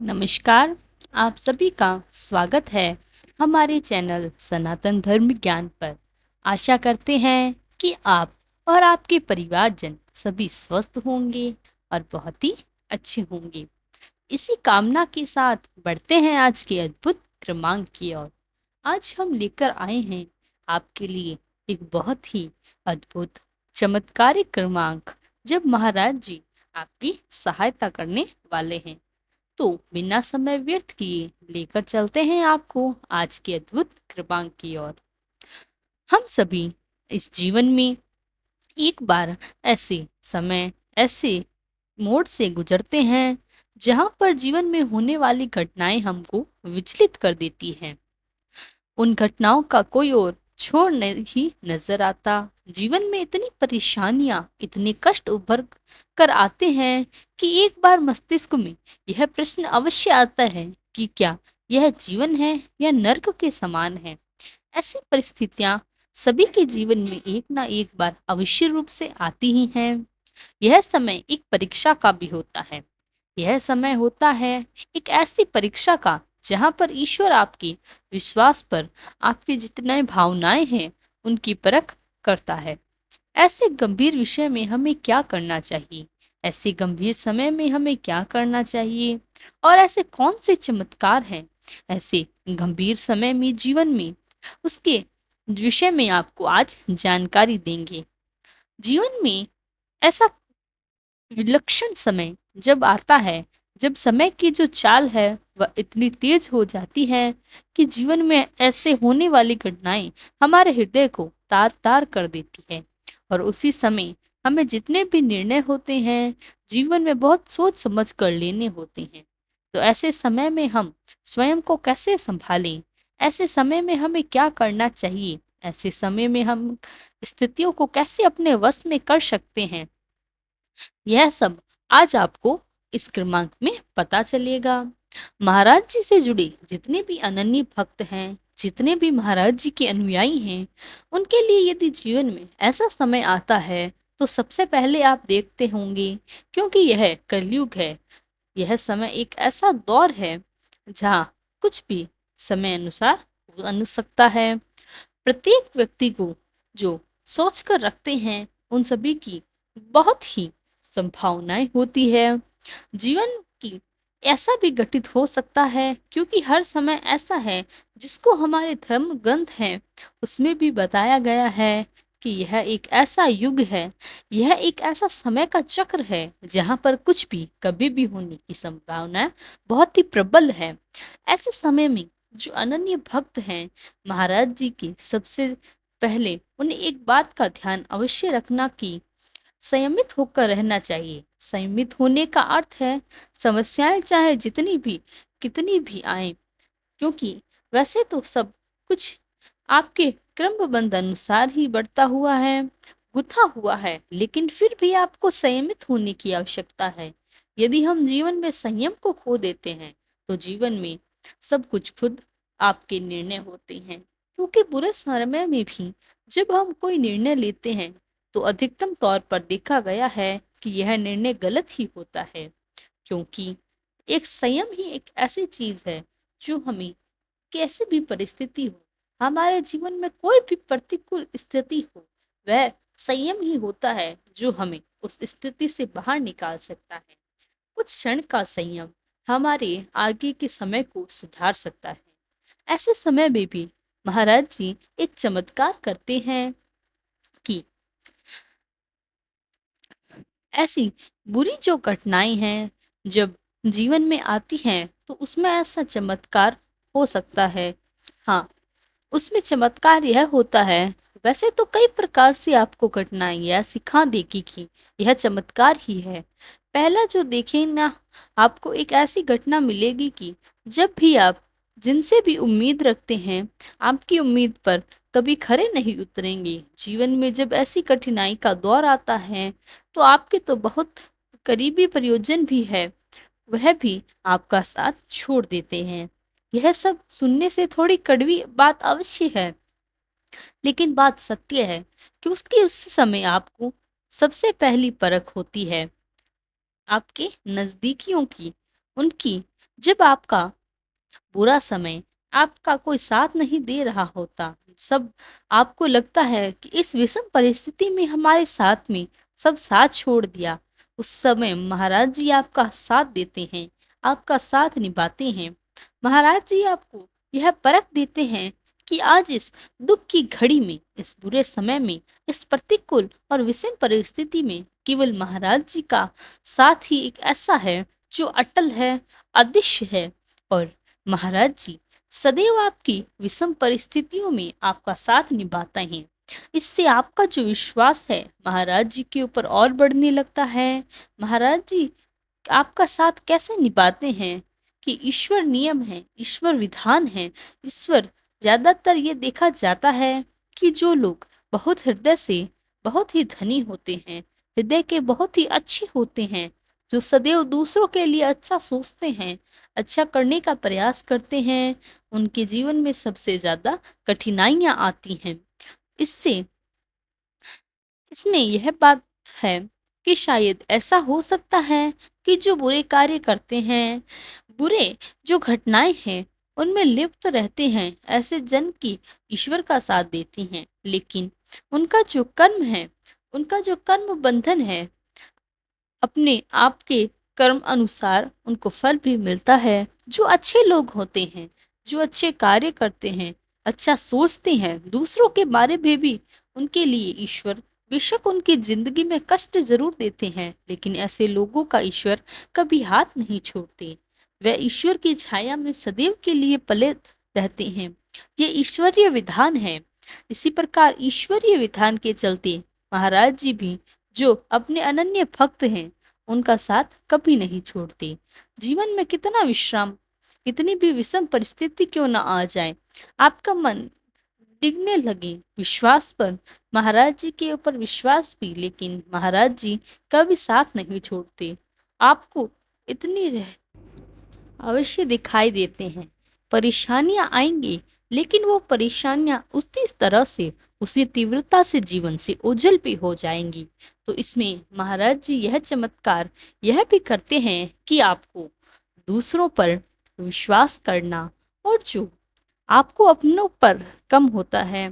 नमस्कार। आप सभी का स्वागत है हमारे चैनल सनातन धर्म ज्ञान पर। आशा करते हैं कि आप और आपके परिवारजन सभी स्वस्थ होंगे और बहुत ही अच्छे होंगे। इसी कामना के साथ बढ़ते हैं आज के अद्भुत क्रमांक की ओर। आज हम लेकर आए हैं आपके लिए एक बहुत ही अद्भुत चमत्कारिक क्रमांक, जब महाराज जी आपकी सहायता करने वाले हैं। तो बिना समय व्यर्थ किए लेकर चलते हैं आपको आज के अद्भुत कृपांक की ओर। हम सभी इस जीवन में एक बार ऐसे समय, ऐसे मोड़ से गुजरते हैं जहां पर जीवन में होने वाली घटनाएं हमको विचलित कर देती हैं। उन घटनाओं का कोई और छोर नहीं नजर आता। जीवन में इतनी परेशानियां, इतने कष्ट उभर कर आते हैं कि एक बार मस्तिष्क में यह प्रश्न अवश्य आता है कि क्या यह जीवन है या नर्क के समान है। ऐसी परिस्थितियां सभी के जीवन में एक ना एक बार अवश्य रूप से आती ही हैं। यह समय एक परीक्षा का भी होता है। यह समय होता है एक ऐसी परीक्षा का जहां पर ईश्वर आपकी विश्वास पर, आपकी जितने भावनाएं हैं उनकी परख करता है। ऐसे गंभीर विषय में हमें क्या करना चाहिए, ऐसे गंभीर समय में हमें क्या करना चाहिए, और ऐसे कौन से चमत्कार हैं ऐसे गंभीर समय में जीवन में, उसके विषय में आपको आज जानकारी देंगे। जीवन में ऐसा विलक्षण समय जब आता है, जब समय की जो चाल है वह इतनी तेज हो जाती है कि जीवन में ऐसे होने वाली घटनाएं हमारे हृदय को तार तार कर देती है। और उसी समय हमें जितने भी निर्णय होते हैं जीवन में बहुत सोच समझ कर लेने होते हैं। तो ऐसे समय में हम स्वयं को कैसे संभालें, ऐसे समय में हमें क्या करना चाहिए, ऐसे समय में हम स्थितियों को कैसे अपने वश में कर सकते हैं, यह सब आज आपको इस क्रमांक में पता चलेगा। महाराज जी से जुड़े जितने भी अनन्य भक्त हैं, जितने भी महाराज जी के अनुयायी हैं, उनके लिए यदि जीवन में ऐसा समय आता है तो सबसे पहले आप देखते होंगे, क्योंकि यह कलयुग है, यह समय एक ऐसा दौर है जहाँ कुछ भी समय अनुसार हो सकता है। प्रत्येक व्यक्ति को जो सोच कर रखते हैं उन सभी की बहुत ही संभावनाएं होती है। जीवन की ऐसा भी घटित हो सकता है, क्योंकि हर समय ऐसा है जिसको हमारे धर्म ग्रंथ हैं उसमें भी बताया गया है कि यह एक ऐसा युग है, यह एक ऐसा समय का चक्र है जहाँ पर कुछ भी कभी भी होने की संभावना बहुत ही प्रबल है। ऐसे समय में जो अनन्य भक्त हैं महाराज जी के, सबसे पहले उन्हें एक बात का ध्यान अवश्य रखना कि संयमित होकर रहना चाहिए। संयमित होने का अर्थ है समस्याएं चाहे जितनी भी कितनी भी आए, क्योंकि वैसे तो सब कुछ आपके क्रमबद्ध अनुसार ही बढ़ता हुआ है, गुथा हुआ है, लेकिन फिर भी आपको संयमित होने की आवश्यकता है। यदि हम जीवन में संयम को खो देते हैं तो जीवन में सब कुछ खुद आपके निर्णय होते हैं। क्योंकि बुरे समय में भी जब हम कोई निर्णय लेते हैं तो अधिकतम तौर पर देखा गया है कि यह निर्णय गलत ही होता है। क्योंकि एक संयम ही एक ऐसी चीज है जो हमें कैसी भी परिस्थिति हो, हमारे जीवन में कोई भी प्रतिकूल स्थिति हो, वह संयम ही होता है जो हमें उस स्थिति से बाहर निकाल सकता है। कुछ क्षण का संयम हमारे आगे के समय को सुधार सकता है। ऐसे समय में भी महाराज जी एक चमत्कार करते हैं कि ऐसी बुरी जो घटनाएं हैं जब जीवन में आती हैं तो उसमें ऐसा चमत्कार हो सकता है। हाँ, उसमें चमत्कार यह होता है, वैसे तो कई प्रकार से आपको घटनाएं यह सिखा देगी कि यह चमत्कार ही है। पहला जो देखें ना, आपको एक ऐसी घटना मिलेगी कि जब भी आप जिनसे भी उम्मीद रखते हैं, आपकी उम्मीद पर कभी खरे नहीं उतरेंगे। जीवन में जब ऐसी कठिनाई का दौर आता है तो आपके तो बहुत करीबी परियोजन भी है, वह भी आपका साथ छोड़ देते हैं। यह सब सुनने से थोड़ी कड़वी बात अवश्य है, लेकिन बात सत्य है कि उसकी उस समय आपको सबसे पहली परख होती है आपके नजदीकियों की, उनकी जब आपका बुरा समय आपका कोई साथ नहीं दे रहा होता, सब आपको लगता है कि इस विषम परिस्थिति में हमारे साथ में सब साथ छोड़ दिया, उस समय महाराज जी आपका साथ देते हैं, आपका साथ निभाते हैं। महाराज जी आपको यह परख देते हैं कि आज इस दुख की घड़ी में, इस बुरे समय में, इस प्रतिकूल और विषम परिस्थिति में केवल महाराज जी का साथ ही एक ऐसा है जो अटल है, अदृश्य है। और महाराज जी सदैव आपकी विषम परिस्थितियों में आपका साथ निभाते हैं। इससे आपका जो विश्वास है महाराज जी के ऊपर और बढ़ने लगता है। महाराज जी आपका साथ कैसे निभाते हैं कि ईश्वर नियम है, ईश्वर विधान है। ईश्वर ज्यादातर ये देखा जाता है कि जो लोग बहुत हृदय से बहुत ही धनी होते हैं, हृदय के बहुत ही अच्छे होते हैं, जो सदैव दूसरों के लिए अच्छा सोचते हैं, अच्छा करने का प्रयास करते हैं, उनके जीवन में सबसे ज्यादा कठिनाइयां आती हैं। इससे इसमें यह बात है कि शायद ऐसा हो सकता है कि जो बुरे कार्य करते हैं, बुरे जो घटनाएं हैं, उनमें लिप्त रहते हैं, ऐसे जन की ईश्वर का साथ देती हैं। लेकिन उनका जो कर्म है, उनका जो कर्म बंधन है, अपने आप के कर्म अनुसार उनको फल भी मिलता है। जो अच्छे लोग होते हैं, जो अच्छे कार्य करते हैं, अच्छा सोचते हैं, दूसरों के बारे में भी उनके लिए ईश्वर बेशक उनकी जिंदगी में कष्ट जरूर देते हैं, लेकिन ऐसे लोगों का ईश्वर कभी हाथ नहीं छोड़ते। वह ईश्वर की छाया में सदैव के लिए पले रहते हैं। ये ईश्वरीय विधान है। इसी प्रकार ईश्वरीय विधान के चलते महाराज जी भी जो अपने अनन्य भक्त हैं, उनका साथ कभी नहीं छोड़ते। जीवन में कितना विश्राम, कितनी भी विषम परिस्थिति क्यों ना आ जाए, आपका मन डिगने लगे विश्वास पर, महाराज जी के ऊपर विश्वास भी, लेकिन महाराज जी कभी साथ नहीं छोड़ते। आपको इतनी अवश्य दिखाई देते हैं। परेशानियां आएंगी, लेकिन वो परेशानियां उसी तरह से, उसी तीव्रता से जीवन से ओझल भी हो जाएंगी। तो इसमें महाराज जी यह चमत्कार यह भी करते हैं कि आपको दूसरों पर विश्वास करना, और जो आपको अपनों पर कम होता है,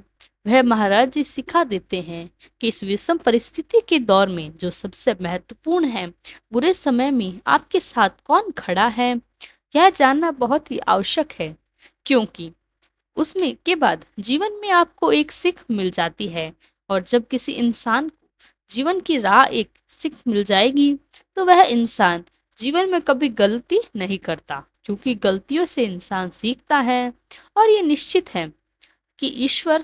वह महाराज जी सिखा देते हैं कि इस विषम परिस्थिति के दौर में जो सबसे महत्वपूर्ण है, बुरे समय में आपके साथ कौन खड़ा है, यह जानना बहुत ही आवश्यक है। क्योंकि उसमें के बाद जीवन में आपको एक सीख मिल जाती है। और जब किसी इंसान को जीवन की राह एक सीख मिल जाएगी, तो वह इंसान जीवन में कभी गलती नहीं करता, क्योंकि गलतियों से इंसान सीखता है। और ये निश्चित है कि ईश्वर,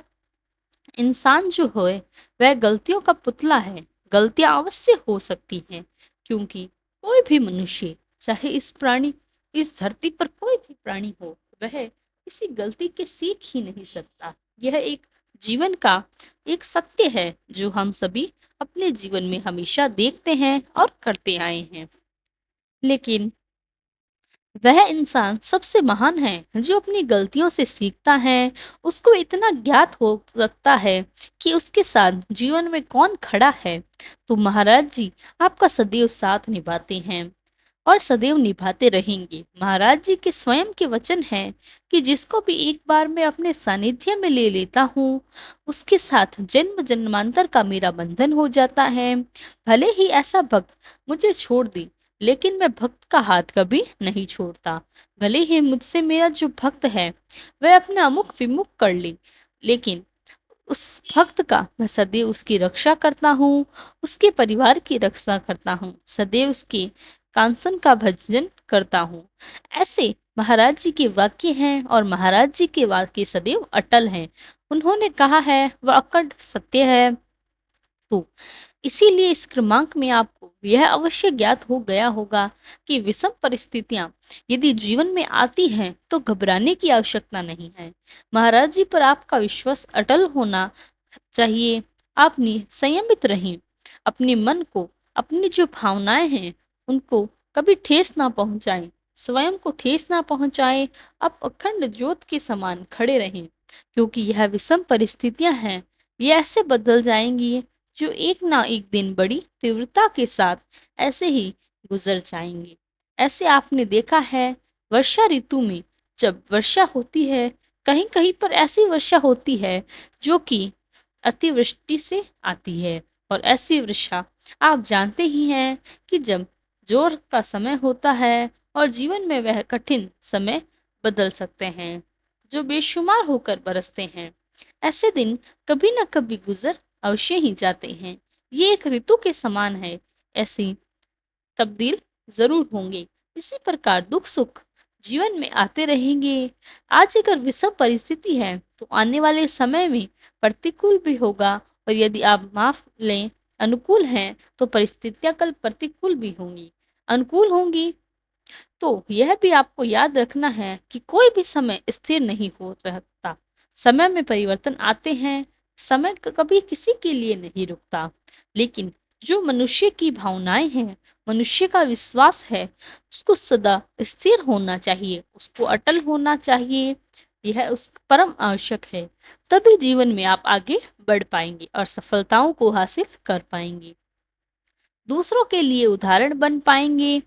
इंसान जो है वह गलतियों का पुतला है। गलतियां अवश्य हो सकती हैं, क्योंकि कोई भी मनुष्य, चाहे इस धरती पर कोई भी प्राणी हो, वह किसी गलती के सीख ही नहीं सकता। यह एक जीवन का एक सत्य है जो हम सभी अपने जीवन में हमेशा देखते हैं और करते आए हैं। लेकिन वह इंसान सबसे महान है जो अपनी गलतियों से सीखता है। उसको इतना ज्ञात हो सकता है कि उसके साथ जीवन में कौन खड़ा है। तो महाराज जी आपका सदैव साथ निभाते हैं और सदैव निभाते रहेंगे। महाराज जी के स्वयं के वचन हैं कि जिसको भी एक बार मैं अपने सानिध्य में ले लेता हूँ, उसके साथ जन्म जन्मांतर का मेरा बंधन हो जाता है। भले ही ऐसा भक्त मुझे छोड़ दे, लेकिन मैं भक्त का हाथ कभी नहीं छोड़ता। भले ही मुझसे मेरा जो भक्त है वह अपना मुख विमुख कर ले, लेकिन उस भक्त का मैं सदैव उसकी रक्षा करता हूँ, उसके परिवार की रक्षा करता हूँ, सदैव उसके कांसन का भजन करता हूँ। ऐसे महाराज जी के वाक्य हैं, और महाराज जी के वाक्य सदैव अटल हैं। उन्होंने कहा है वह अकड़ सत्य है। तो इसीलिए इस क्रमांक में आपको यह अवश्य ज्ञात हो गया होगा कि विषम परिस्थितियां यदि जीवन में आती हैं तो घबराने की आवश्यकता नहीं है। महाराज जी पर आपका विश्वास अटल होना चाहिए। आप संयमित रहें, अपने मन को, अपनी जो भावनाएं हैं उनको कभी ठेस ना पहुंचाएं, स्वयं को ठेस ना पहुंचाएं। आप अखंड ज्योत के समान खड़े रहें, क्योंकि यह विषम परिस्थितियां हैं, ये ऐसे बदल जाएंगी जो एक ना एक दिन बड़ी तीव्रता के साथ ऐसे ही गुजर जाएंगे। ऐसे आपने देखा है वर्षा ऋतु में जब वर्षा होती है, कहीं कहीं पर ऐसी वर्षा होती है जो कि अतिवृष्टि से आती है। और ऐसी वर्षा आप जानते ही हैं कि जब जोर का समय होता है और जीवन में वह कठिन समय बदल सकते हैं जो बेशुमार होकर बरसते हैं। ऐसे दिन कभी न कभी गुजर अवश्य ही जाते हैं। ये एक ऋतु के समान है। ऐसी तब्दील जरूर होंगे। इसी प्रकार दुख सुख जीवन में आते रहेंगे। आज अगर विषम परिस्थिति है तो आने वाले समय में प्रतिकूल भी होगा। और यदि आप माफ लें अनुकूल हैं तो परिस्थितियां कल प्रतिकूल भी होंगी, अनुकूल होंगी। तो यह भी आपको याद रखना है कि कोई भी समय स्थिर नहीं हो रहता। समय में परिवर्तन आते हैं। समय कभी किसी के लिए नहीं रुकता। लेकिन जो मनुष्य की भावनाएं हैं, मनुष्य का विश्वास है, उसको सदा स्थिर होना चाहिए, उसको अटल होना चाहिए। यह उस परम आवश्यक है। तभी जीवन में आप आगे बढ़ पाएंगे और सफलताओं को हासिल कर पाएंगे, दूसरों के लिए उदाहरण बन पाएंगे।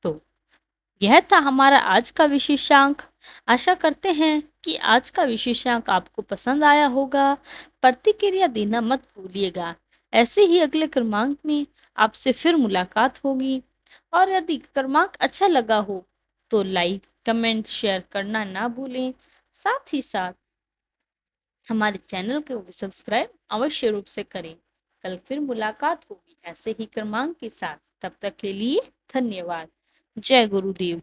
तो यह था हमारा आज का विशेषांक। आशा करते हैं कि आज का विशेषांक आपको पसंद आया होगा। प्रतिक्रिया देना मत भूलिएगा। ऐसे ही अगले क्रमांक में आपसे फिर मुलाकात होगी। और यदि क्रमांक अच्छा लगा हो तो लाइक कमेंट शेयर करना ना भूलें। साथ ही साथ हमारे चैनल को भी सब्सक्राइब अवश्य रूप से करें। कल फिर मुलाकात होगी ऐसे ही क्रमांक के साथ। तब तक के लिए धन्यवाद। जय गुरुदेव।